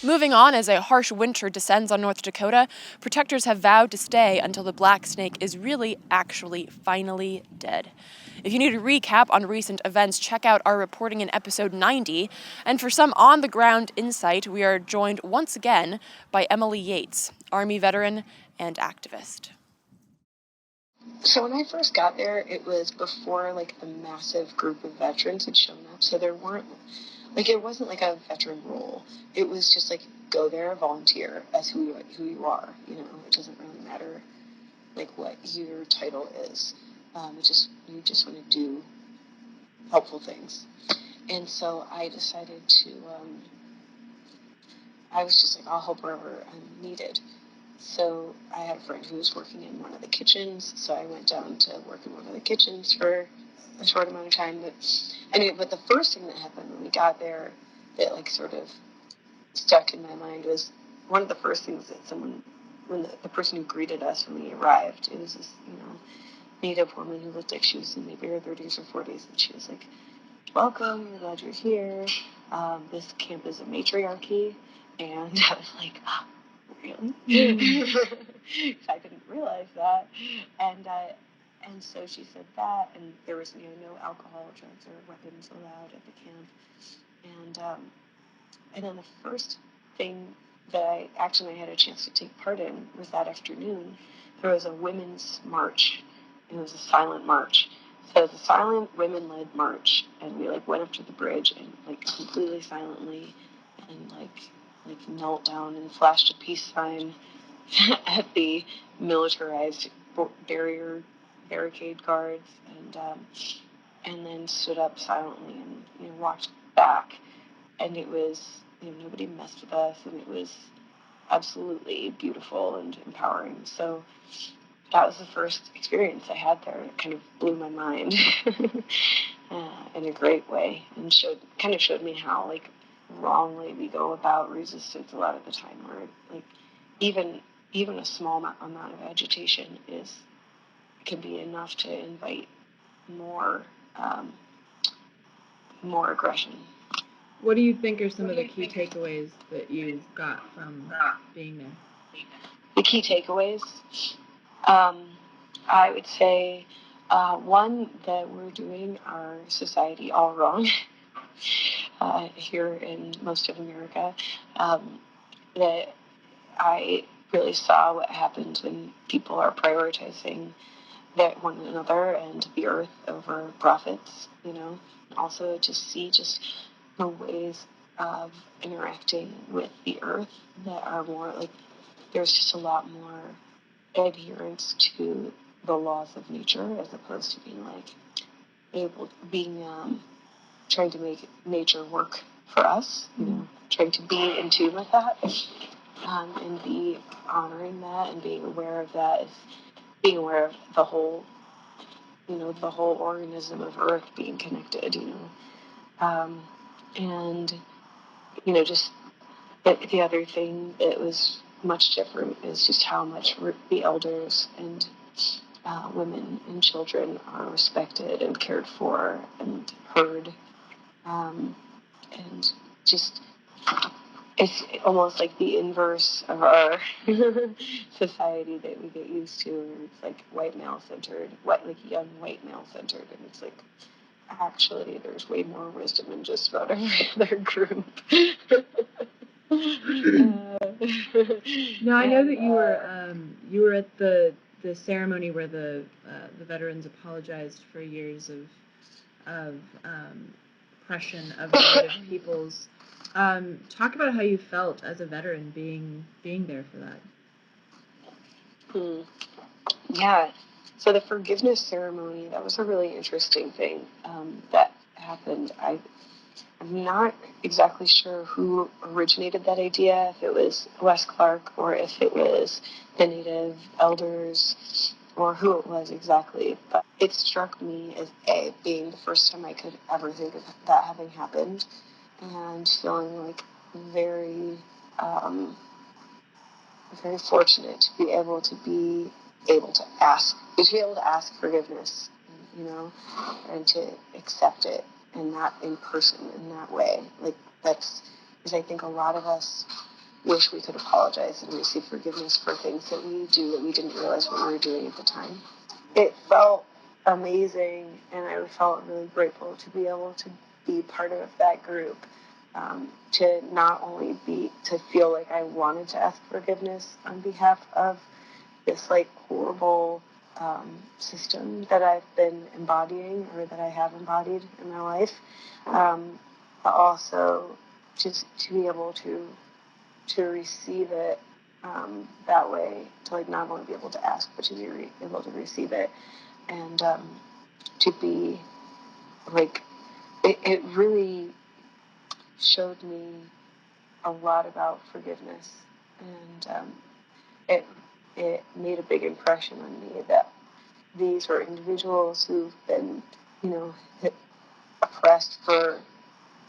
Moving on, as a harsh winter descends on North Dakota, protectors have vowed to stay until the black snake is really, actually, finally dead. If you need a recap on recent events, check out our reporting in episode 90. And for some on-the-ground insight, we are joined once again by Emily Yates, Army veteran and activist. So when I first got there, it was before like the massive group of veterans had shown up. So there weren't it wasn't like a veteran role. It was just like go there, volunteer as who you are. You know, it doesn't really matter like what your title is. You just want to do helpful things. And so I decided to. I was just like, I'll help wherever I'm needed. So I had a friend who was working in one of the kitchens, so I went down to work in one of the kitchens for a short amount of time. But the first thing that happened when we got there that like sort of stuck in my mind was one of the first things that when the person who greeted us when we arrived, it was this, Native woman who looked like she was in maybe her 30s or 40s, and she was like, welcome, we're glad you're here. This camp is a matriarchy. And I was like, oh, really? I didn't realize that. And so she said that, and there was no alcohol, drugs, or weapons allowed at the camp. And then the first thing that I actually had a chance to take part in was that afternoon. There was a women's march. It was a silent march. So it was a silent women-led march, and we went up to the bridge and completely silently, and knelt down and flashed a peace sign at the militarized barricade guards, and then stood up silently and walked back. And it was nobody messed with us, and it was absolutely beautiful and empowering. So that was the first experience I had there. It kind of blew my mind in a great way, and showed me how wrongly we go about resistance a lot of the time, where even a small amount of agitation can be enough to invite more aggression. What do you think are some of the key takeaways that you got from being there? The key takeaways? I would say, one, that we're doing our society all wrong here in most of America. That I really saw what happens when people are prioritizing one another and the earth over profits, Also to see just the ways of interacting with the earth that are more there's just a lot more adherence to the laws of nature, as opposed to trying to make nature work for us, trying to be in tune with that, and be honoring that and being aware of that, is being aware of the whole organism of earth being connected, and just the other thing that was much different is just how much the elders and women and children are respected and cared for and heard, and just it's almost like the inverse of our society that we get used to. It's white male centered, young white male centered, and it's actually there's way more wisdom in just about every other group. Now I know that you were at the ceremony where the veterans apologized for years of oppression of Native peoples. Talk about how you felt as a veteran being there for that. Yeah. So the forgiveness ceremony, that was a really interesting thing that happened. I'm not exactly sure who originated that idea, if it was Wes Clark or if it was the Native elders or who it was exactly. But it struck me as being the first time I could ever think of that having happened, and feeling very, very fortunate to be able to ask forgiveness, and to accept it, and not in person in that way. That's because I think a lot of us wish we could apologize and receive forgiveness for things that we do that we didn't realize what we were doing at the time. It felt amazing, and I felt really grateful to be able to be part of that group. To not only to feel like I wanted to ask forgiveness on behalf of this like horrible system that I've been embodying or that I have embodied in my life, but also just to be able to receive it that way, to like not only be able to ask but to be able to receive it, and to be like it really showed me a lot about forgiveness, and it made a big impression on me that these were individuals who've been, you know, oppressed for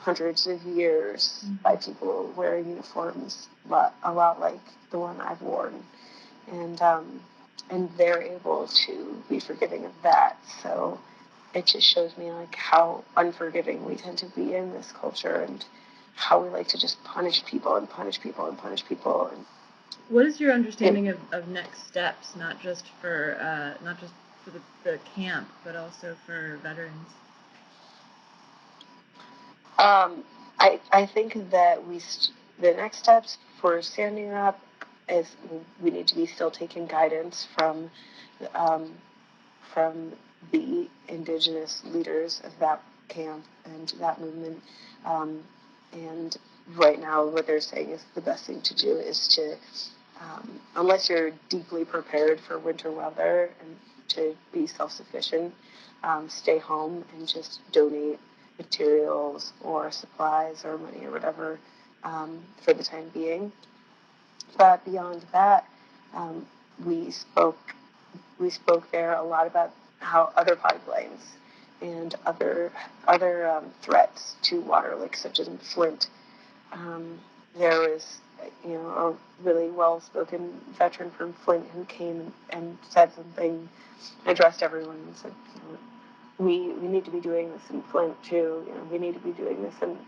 hundreds of years by people wearing uniforms a lot like the one I've worn, and they're able to be forgiving of that. So it just shows me like how unforgiving we tend to be in this culture, and how we like to just punish people and punish people and punish people. And what is your understanding of next steps, not just for the camp, but also for veterans? I think that the next steps for Standing Up is we need to be still taking guidance um, from the indigenous leaders of that camp and that movement. And right now, what they're saying is the best thing to do is to, unless you're deeply prepared for winter weather and to be self-sufficient, stay home and just donate materials or supplies or money or whatever for the time being. But beyond that, um, we spoke there a lot about how other pipelines and other threats to water, like such as in Flint, there was a really well-spoken veteran from Flint who came and said something, addressed everyone and said, we need to be doing this in Flint too. We need to be doing this in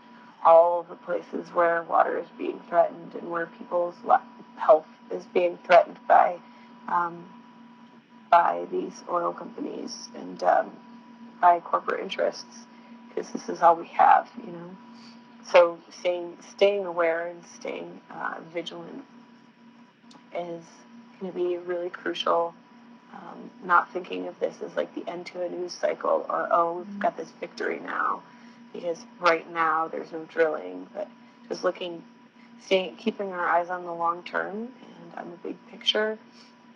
all the places where water is being threatened and where people's health is being threatened by these oil companies and by corporate interests, because this is all we have. So staying aware and staying vigilant is going to be really crucial. Not thinking of this as like the end to a news cycle, or we've got this victory now, because right now there's no drilling, but just keeping our eyes on the long term and on the big picture,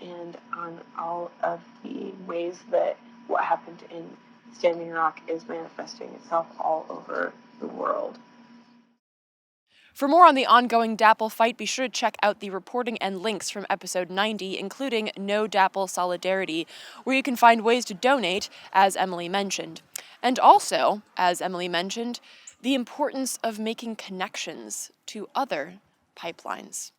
and on all of the ways that what happened in Standing Rock is manifesting itself all over the world. For more on the ongoing DAPL fight, be sure to check out the reporting and links from episode 90, including No DAPL Solidarity, where you can find ways to donate, as Emily mentioned. And also, as Emily mentioned, the importance of making connections to other pipelines.